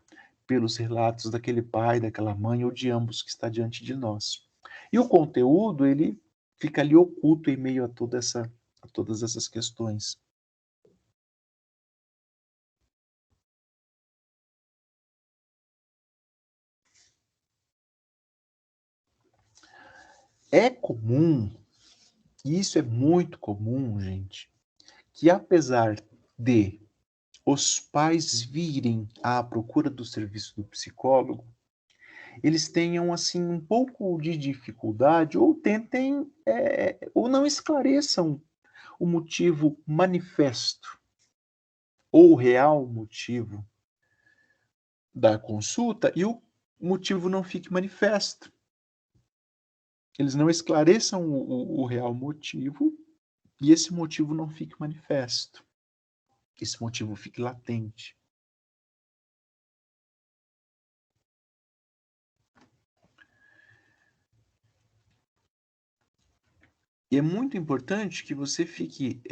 pelos relatos daquele pai, daquela mãe ou de ambos que está diante de nós. E o conteúdo, ele fica ali oculto em meio a todas essas questões. É comum, e isso é muito comum, gente, que apesar de os pais virem à procura do serviço do psicólogo, eles tenham assim um pouco de dificuldade ou tentem ou não esclareçam o motivo manifesto ou real motivo da consulta e o motivo não fique manifesto. Eles não esclareçam o real motivo e esse motivo não fique manifesto. Esse motivo fique latente. E é muito importante que você fique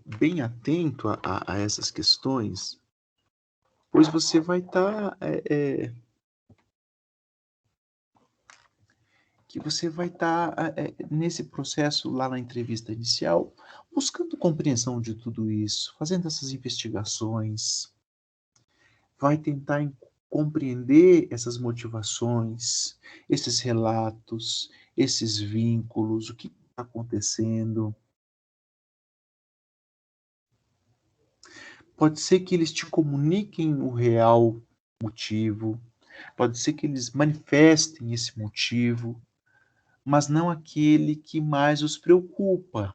bem atento a essas questões, pois você vai estar nesse processo lá na entrevista inicial, buscando compreensão de tudo isso, fazendo essas investigações, vai tentar compreender essas motivações, esses relatos, esses vínculos, o que está acontecendo. Pode ser que eles te comuniquem o real motivo, pode ser que eles manifestem esse motivo, mas não aquele que mais os preocupa.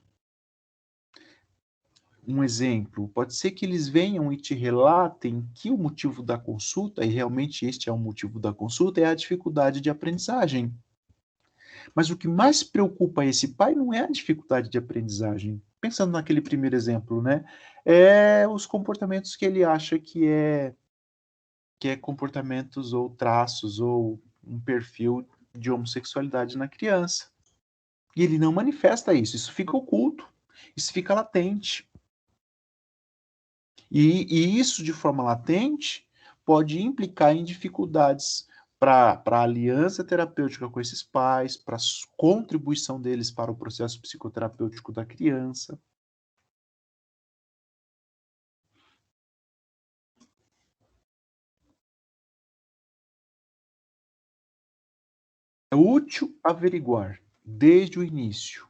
Um exemplo, pode ser que eles venham e te relatem que o motivo da consulta, e realmente este é o motivo da consulta, é a dificuldade de aprendizagem. Mas o que mais preocupa esse pai não é a dificuldade de aprendizagem. Pensando naquele primeiro exemplo, né? É os comportamentos que ele acha que é comportamentos ou traços ou um perfil de homossexualidade na criança. E ele não manifesta isso fica oculto, isso fica latente. E isso, de forma latente, pode implicar em dificuldades para a aliança terapêutica com esses pais, para a contribuição deles para o processo psicoterapêutico da criança. É útil averiguar, desde o início,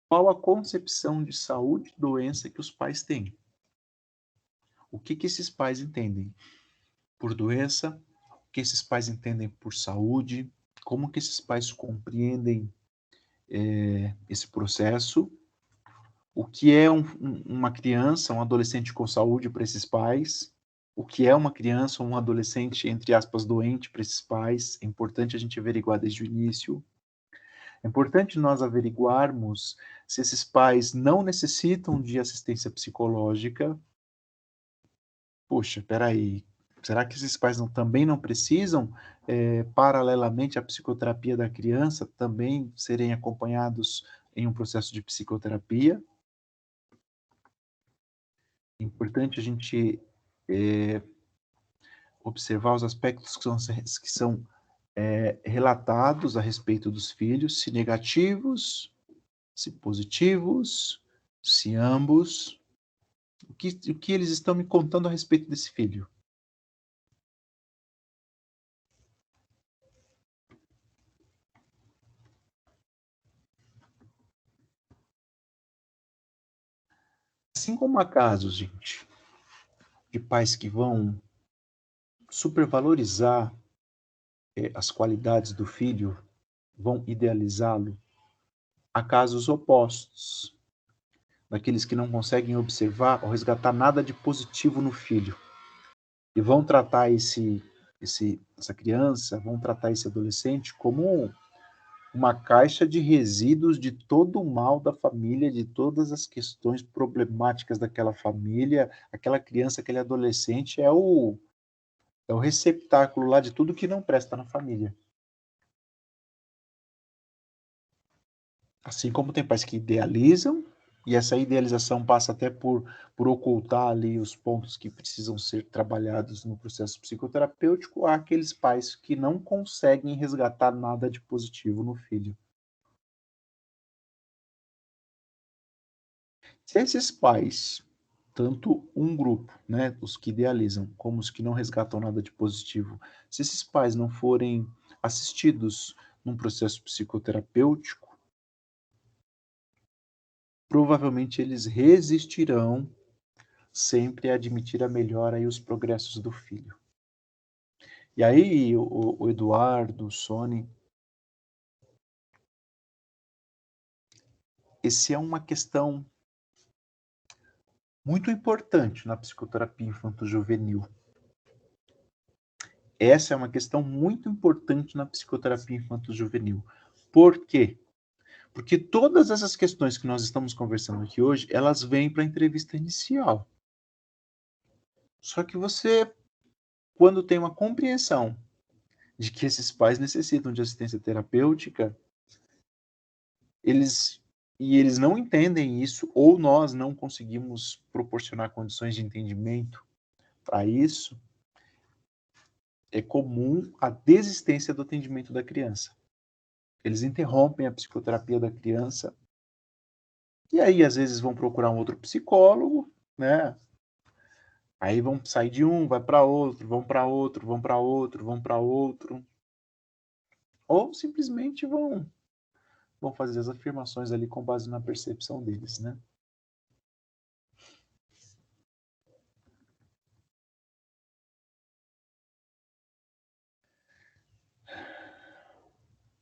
qual a concepção de saúde e doença que os pais têm. O que esses pais entendem por doença, o que esses pais entendem por saúde, como que esses pais compreendem esse processo, o que é uma criança, um adolescente com saúde para esses pais, o que é uma criança ou um adolescente, entre aspas, doente para esses pais. É importante a gente averiguar desde o início. É importante nós averiguarmos se esses pais não necessitam de assistência psicológica. Poxa, peraí, será que esses pais também não precisam, paralelamente à psicoterapia da criança, também serem acompanhados em um processo de psicoterapia? É importante a gente observar os aspectos que são relatados a respeito dos filhos, se negativos, se positivos, se ambos. O que eles estão me contando a respeito desse filho? Assim como há casos, gente, de pais que vão supervalorizar as qualidades do filho, vão idealizá-lo, há casos opostos, daqueles que não conseguem observar ou resgatar nada de positivo no filho, e vão tratar essa criança, vão tratar esse adolescente como uma caixa de resíduos de todo o mal da família, de todas as questões problemáticas daquela família. Aquela criança, aquele adolescente é o receptáculo lá de tudo que não presta na família. Assim como tem pais que idealizam, e essa idealização passa até por ocultar ali os pontos que precisam ser trabalhados no processo psicoterapêutico, há aqueles pais que não conseguem resgatar nada de positivo no filho. Se esses pais, tanto um grupo, né, os que idealizam, como os que não resgatam nada de positivo, se esses pais não forem assistidos num processo psicoterapêutico, provavelmente eles resistirão sempre a admitir a melhora e os progressos do filho. E aí, o Eduardo, o Sony, esse é uma questão muito importante na psicoterapia infanto-juvenil. Essa é uma questão muito importante na psicoterapia infanto-juvenil. Por quê? Porque todas essas questões que nós estamos conversando aqui hoje, elas vêm para a entrevista inicial. Só que você, quando tem uma compreensão de que esses pais necessitam de assistência terapêutica, eles e eles não entendem isso, ou nós não conseguimos proporcionar condições de entendimento para isso, é comum a desistência do atendimento da criança. Eles interrompem a psicoterapia da criança, e aí às vezes vão procurar um outro psicólogo, né? Aí vão sair de um, vai para outro, vão para outro, vão para outro, vão para outro. Ou simplesmente vão fazer as afirmações ali com base na percepção deles, né?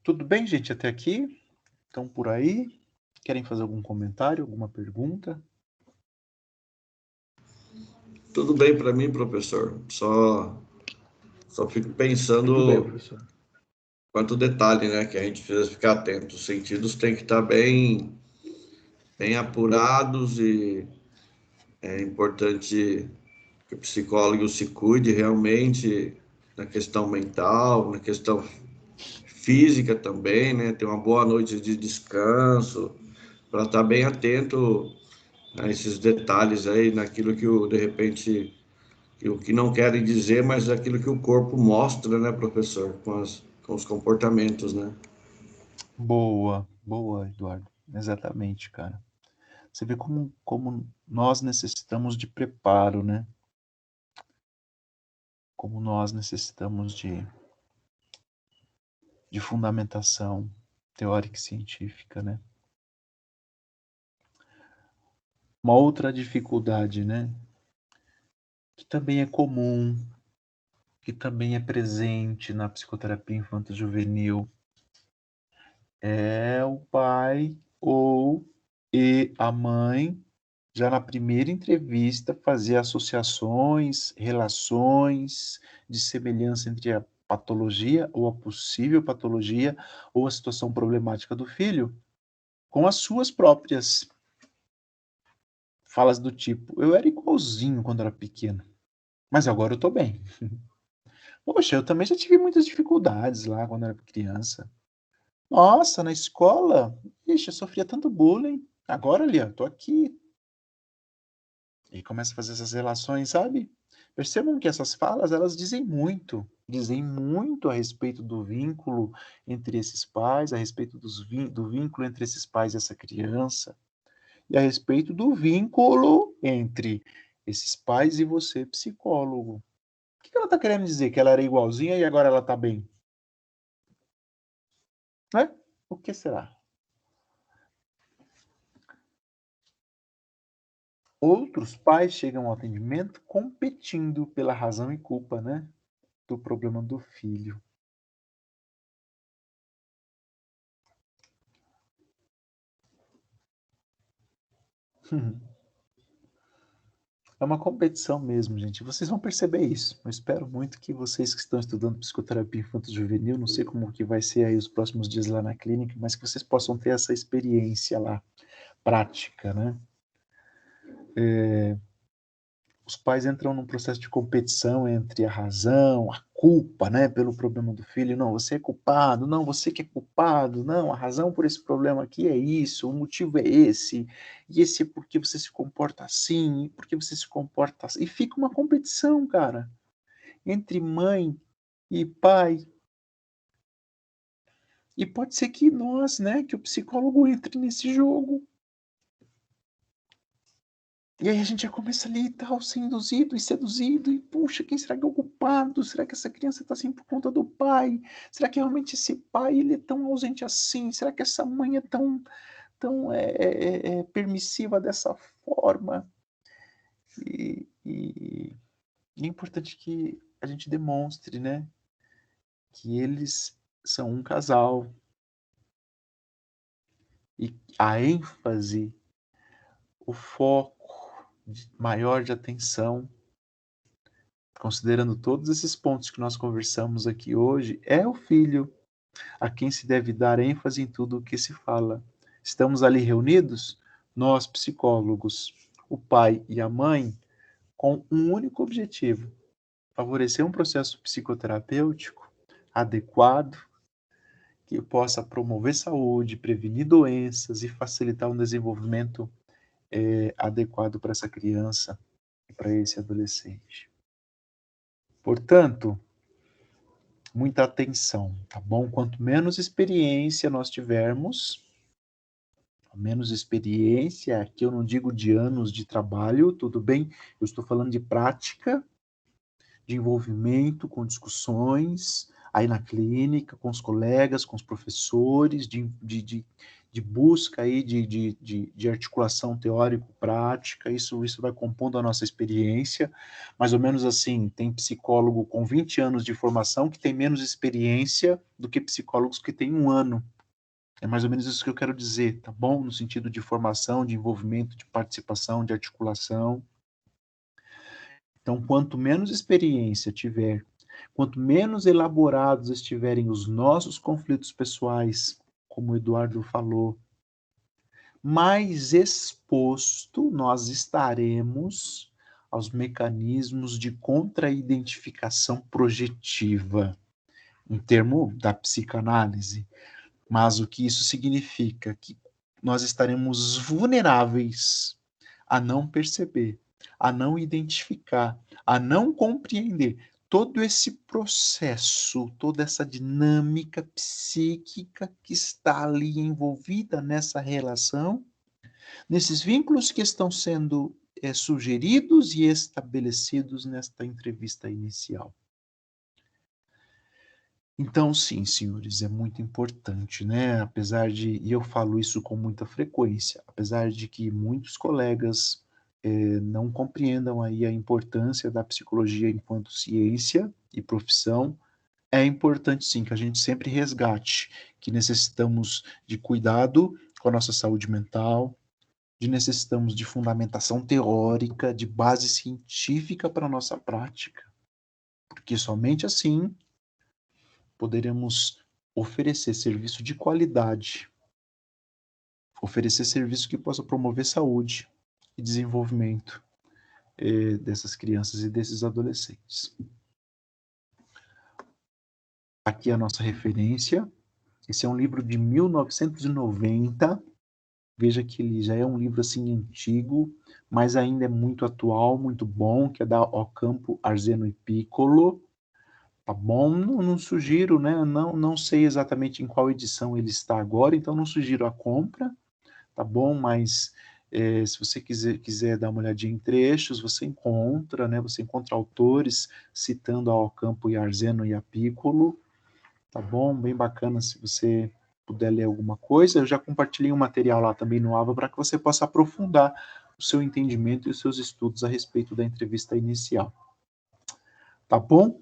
Tudo bem, gente, até aqui? Estão por aí? Querem fazer algum comentário, alguma pergunta? Tudo bem para mim, professor. Só fico Tudo bem, pensando professor. quanto detalhe, né, que a gente precisa ficar atento. Os sentidos têm que estar bem apurados e é importante que o psicólogo se cuide realmente na questão mental, na questão física também, né? Ter uma boa noite de descanso, para estar bem atento a esses detalhes aí, naquilo que de repente, o que não querem dizer, mas aquilo que o corpo mostra, né, professor, com os comportamentos, né? Boa, boa, Eduardo. Exatamente, cara. Você vê como nós necessitamos de preparo, né? Como nós necessitamos de fundamentação teórica e científica, né? Uma outra dificuldade, né? Que também é comum, que também é presente na psicoterapia infanto-juvenil, é o pai ou e a mãe, já na primeira entrevista, fazer associações, relações de semelhança entre a patologia ou a possível patologia ou a situação problemática do filho com as suas próprias falas do tipo: eu era igualzinho quando era pequeno, mas agora eu tô bem. Poxa, eu também já tive muitas dificuldades lá quando era criança. Nossa, na escola, ixi, eu sofria tanto bullying. Agora ali, ó, tô aqui. E começa a fazer essas relações, sabe? Percebam que essas falas, elas dizem muito a respeito do vínculo entre esses pais, a respeito do vínculo entre esses pais e essa criança, e a respeito do vínculo entre esses pais e você, psicólogo. O que ela está querendo dizer? Que ela era igualzinha e agora ela está bem? Né? O que será? Outros pais chegam ao atendimento competindo pela razão e culpa, né, do problema do filho. É uma competição mesmo, gente. Vocês vão perceber isso. Eu espero muito que vocês que estão estudando psicoterapia infanto-juvenil, não sei como que vai ser aí os próximos dias lá na clínica, mas que vocês possam ter essa experiência lá, prática, né? Os pais entram num processo de competição entre a razão, a culpa, né, pelo problema do filho. Não, você é culpado. Não, você que é culpado. Não, a razão por esse problema aqui é isso. O motivo é esse. E esse é porque você se comporta assim, porque você se comporta assim. E fica uma competição, cara, entre mãe e pai. E pode ser que nós, né, que o psicólogo entre nesse jogo. E aí a gente já começa ali e tal, ser induzido e seduzido, e puxa, quem será que é o culpado? Será que essa criança está assim por conta do pai? Será que realmente esse pai ele é tão ausente assim? Será que essa mãe é tão permissiva dessa forma? E é importante que a gente demonstre, né, que eles são um casal. E a ênfase, o foco maior de atenção, considerando todos esses pontos que nós conversamos aqui hoje, é o filho a quem se deve dar ênfase em tudo o que se fala. Estamos ali reunidos, nós psicólogos, o pai e a mãe, com um único objetivo: favorecer um processo psicoterapêutico adequado, que possa promover saúde, prevenir doenças e facilitar um desenvolvimento adequado para essa criança e para esse adolescente. Portanto, muita atenção, tá bom? Quanto menos experiência nós tivermos, menos experiência, aqui eu não digo de anos de trabalho, tudo bem? Eu estou falando de prática, de envolvimento com discussões, aí na clínica, com os colegas, com os professores, de busca aí de articulação teórico-prática, isso vai compondo a nossa experiência, mais ou menos assim, tem psicólogo com 20 anos de formação que tem menos experiência do que psicólogos que têm 1 ano. É mais ou menos isso que eu quero dizer, tá bom? No sentido de formação, de envolvimento, de participação, de articulação. Então, quanto menos experiência tiver, quanto menos elaborados estiverem os nossos conflitos pessoais, como o Eduardo falou, mais exposto nós estaremos aos mecanismos de contraidentificação projetiva, em termo da psicanálise. Mas o que isso significa? Que nós estaremos vulneráveis a não perceber, a não identificar, a não compreender todo esse processo, toda essa dinâmica psíquica que está ali envolvida nessa relação, nesses vínculos que estão sendo sugeridos e estabelecidos nesta entrevista inicial. Então, sim, senhores, é muito importante, né? E eu falo isso com muita frequência, apesar de que muitos colegas não compreendam aí a importância da psicologia enquanto ciência e profissão, é importante sim que a gente sempre resgate que necessitamos de cuidado com a nossa saúde mental, necessitamos de fundamentação teórica, de base científica para a nossa prática, porque somente assim poderemos oferecer serviço de qualidade, oferecer serviço que possa promover saúde e desenvolvimento dessas crianças e desses adolescentes. Aqui a nossa referência. Esse é um livro de 1990. Veja que ele já é um livro assim antigo, mas ainda é muito atual, muito bom, que é da Ocampo, Arzeno e Piccolo. Tá bom? Não sugiro, né? Não sei exatamente em qual edição ele está agora, então não sugiro a compra, tá bom? Mas se você quiser dar uma olhadinha em trechos, você encontra, né? Você encontra autores citando a Ocampo e Arzeno e a Piccolo, tá bom? Bem bacana se você puder ler alguma coisa. Eu já compartilhei um material lá também no AVA para que você possa aprofundar o seu entendimento e os seus estudos a respeito da entrevista inicial. Tá bom?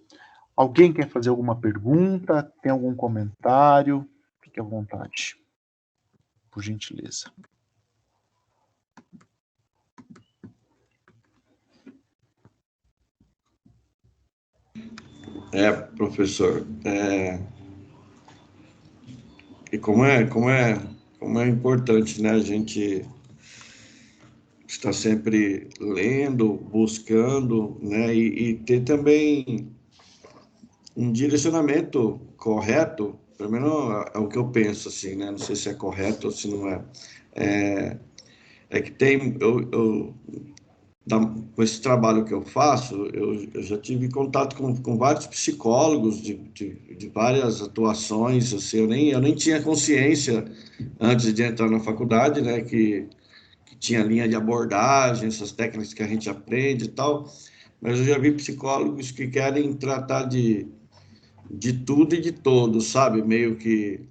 Alguém quer fazer alguma pergunta? Tem algum comentário? Fique à vontade, por gentileza. Professor, e como é importante, né, a gente está sempre lendo, buscando, né, e ter também um direcionamento correto, pelo menos é o que eu penso, assim, né, não sei se é correto ou se não é, que tem, com esse trabalho que eu faço, eu já tive contato com vários psicólogos de várias atuações, assim, eu nem tinha consciência antes de entrar na faculdade, né, que tinha linha de abordagem, essas técnicas que a gente aprende e tal, mas eu já vi psicólogos que querem tratar de tudo e de todos, sabe? Meio que,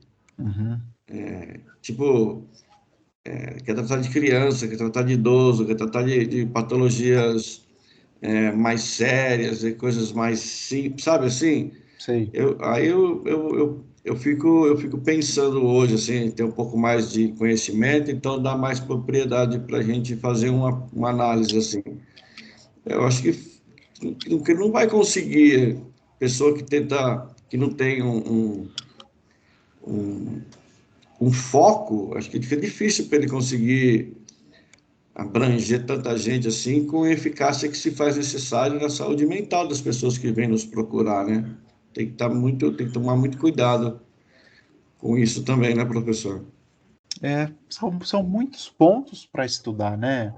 tipo, quer tratar de criança, quer tratar de idoso, quer tratar de patologias mais sérias e coisas mais simples, sabe assim? Sei. Eu fico pensando hoje, assim, ter um pouco mais de conhecimento, então dá mais propriedade para a gente fazer uma análise, assim. Eu acho que não vai conseguir, pessoa que não tem um foco, acho que fica difícil para ele conseguir abranger tanta gente assim com a eficácia que se faz necessário na saúde mental das pessoas que vêm nos procurar, né? Tem que tomar muito cuidado com isso também, né, professor? São muitos pontos para estudar, né,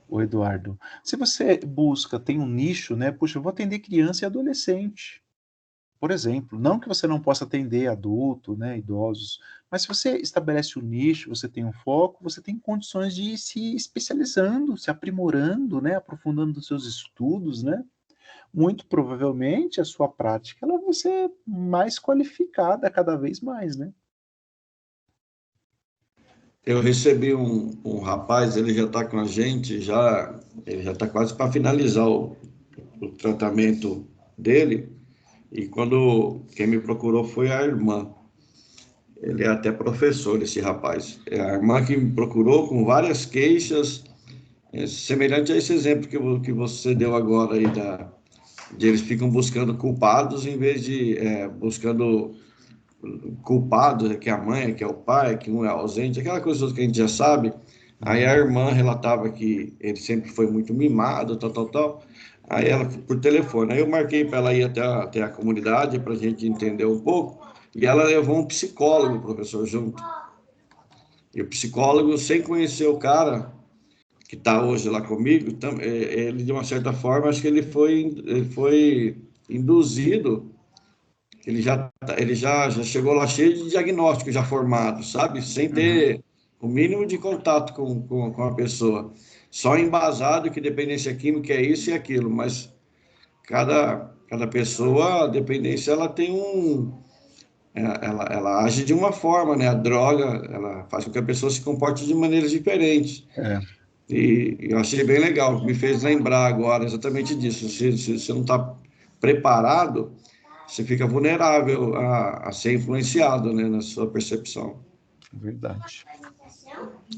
o Eduardo? Se você busca, tem um nicho, né? Puxa, eu vou atender criança e adolescente, por exemplo. Não que você não possa atender adulto, né, idosos, mas se você estabelece um nicho, você tem um foco, você tem condições de ir se especializando, se aprimorando, né, aprofundando os seus estudos, né? Muito provavelmente a sua prática ela vai ser mais qualificada cada vez mais, né? Eu recebi um rapaz, ele já está com a gente, ele já está quase para finalizar o tratamento dele, e quando quem me procurou foi a irmã. Ele é até professor, esse rapaz. É a irmã que me procurou com várias queixas, semelhante a esse exemplo que você deu agora aí, de eles ficam buscando culpados em vez de buscando culpados, que é a mãe, que é o pai, que um é ausente, aquela coisa que a gente já sabe. Aí a irmã relatava que ele sempre foi muito mimado, tal, tal, tal. Aí ela, por telefone, aí eu marquei para ela ir até a comunidade para a gente entender um pouco. E ela levou um psicólogo, professor, junto. E o psicólogo, sem conhecer o cara que está hoje lá comigo, ele de uma certa forma, acho que ele foi induzido. Ele já chegou lá cheio de diagnóstico já formado, sabe? Sem ter o mínimo de contato com a pessoa. Só embasado que dependência química é isso e aquilo, mas cada pessoa, a dependência, ela tem ela age de uma forma, né? A droga, ela faz com que a pessoa se comporte de maneiras diferentes. É, E eu achei bem legal, me fez lembrar agora exatamente disso. Se você não está preparado, você fica vulnerável a ser influenciado, né, na sua percepção. verdade.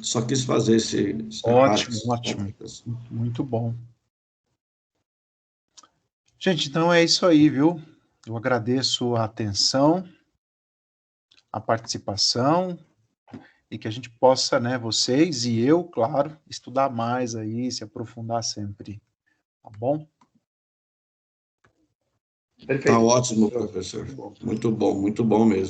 Só quis fazer Ótimo, essas ótimo. pontas. Muito bom. Gente, então é isso aí, viu? Eu agradeço a atenção, a participação e que a gente possa, né, vocês e eu, claro, estudar mais aí, se aprofundar sempre, tá bom? Tá Perfeito. ótimo, professor. Muito bom mesmo.